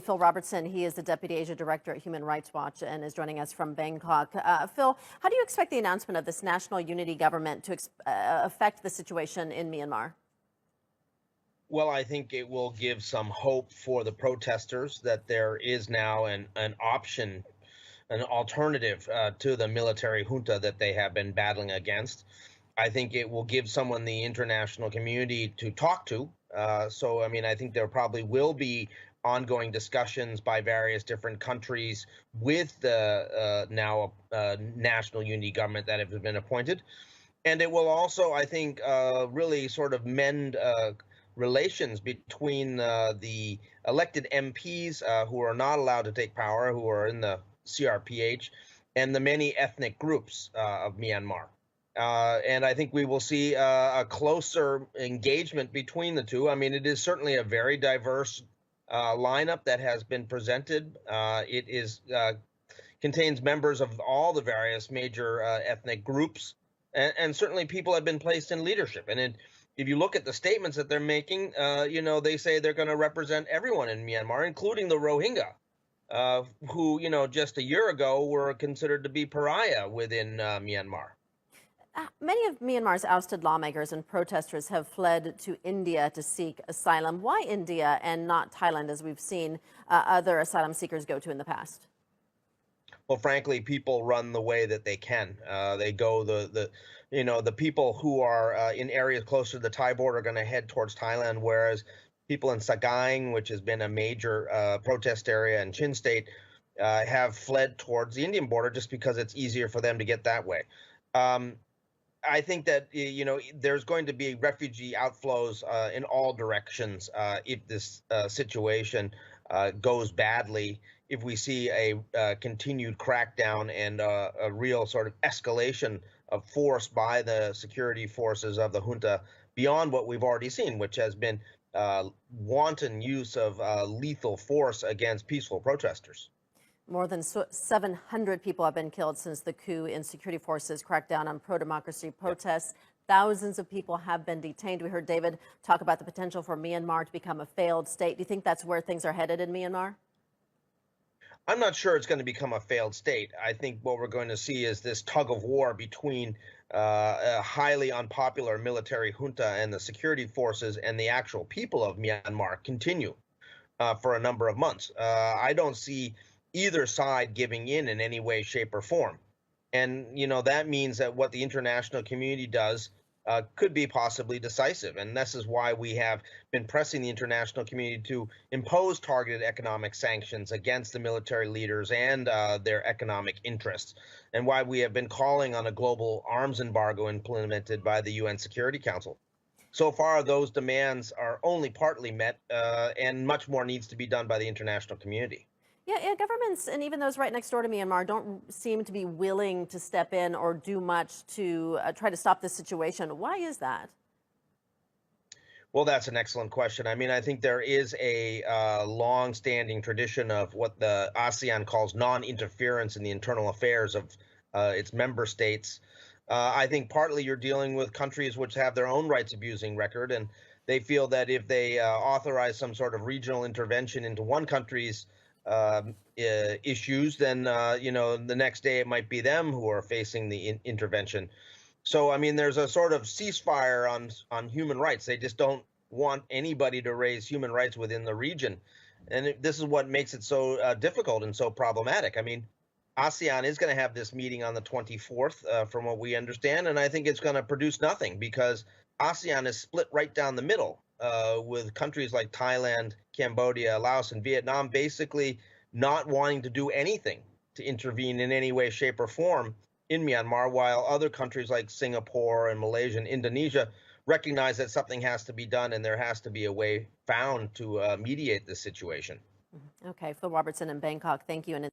Phil Robertson. He is the Deputy Asia Director at Human Rights Watch and is joining us from Bangkok. Phil, how do you expect the announcement of this national unity government to affect the situation in Myanmar? Well, I think it will give some hope for the protesters that there is now an option, an alternative to the military junta that they have been battling against. I think it will give someone the international community to talk to. I mean, I think there probably will be ongoing discussions by various different countries with the now national unity government that have been appointed. And it will also, I think, really sort of mend relations between the elected MPs who are not allowed to take power, who are in the CRPH, and the many ethnic groups of Myanmar. And I think we will see a closer engagement between the two. I mean, it is certainly a very diverse lineup that has been presented. Contains members of all the various major ethnic groups, and certainly people have been placed in leadership. And if you look at the statements that they're making, they say they're going to represent everyone in Myanmar, including the Rohingya, who, just a year ago were considered to be pariah within Myanmar. Many of Myanmar's ousted lawmakers and protesters have fled to India to seek asylum. Why India and not Thailand, as we've seen other asylum seekers go to in the past? Well, frankly, people run the way that they can. They go the people who are in areas closer to the Thai border are going to head towards Thailand, whereas people in Sagaing, which has been a major protest area in Chin State, have fled towards the Indian border just because it's easier for them to get that way. I think that there's going to be refugee outflows in all directions if this situation goes badly. If we see a continued crackdown and a real sort of escalation of force by the security forces of the junta beyond what we've already seen, which has been wanton use of lethal force against peaceful protesters. More than 700 people have been killed since the coup and security forces cracked down on pro-democracy protests. Thousands of people have been detained. We heard David talk about the potential for Myanmar to become a failed state. Do you think that's where things are headed in Myanmar? I'm not sure it's going to become a failed state. I think what we're going to see is this tug of war between a highly unpopular military junta and the security forces and the actual people of Myanmar continue for a number of months. I don't see either side giving in any way, shape, or form. And, that means that what the international community does could be possibly decisive. And this is why we have been pressing the international community to impose targeted economic sanctions against the military leaders and their economic interests, and why we have been calling on a global arms embargo implemented by the UN Security Council. So far, those demands are only partly met, and much more needs to be done by the international community. Yeah, governments and even those right next door to Myanmar don't seem to be willing to step in or do much to try to stop this situation. Why is that? Well, that's an excellent question. I mean, I think there is a long-standing tradition of what the ASEAN calls non-interference in the internal affairs of its member states. I think partly you're dealing with countries which have their own rights abusing record, and they feel that if they authorize some sort of regional intervention into one country's issues, then the next day it might be them who are facing the intervention. So I mean, there's a sort of ceasefire on human rights. They just don't want anybody to raise human rights within the region, and this is what makes it so difficult and so problematic. I mean, ASEAN is going to have this meeting on the 24th, from what we understand, and I think it's going to produce nothing because ASEAN is split right down the middle. With countries like Thailand, Cambodia, Laos, and Vietnam basically not wanting to do anything to intervene in any way, shape, or form in Myanmar, while other countries like Singapore and Malaysia and Indonesia recognize that something has to be done and there has to be a way found to mediate this situation. Okay, Phil Robertson in Bangkok, thank you.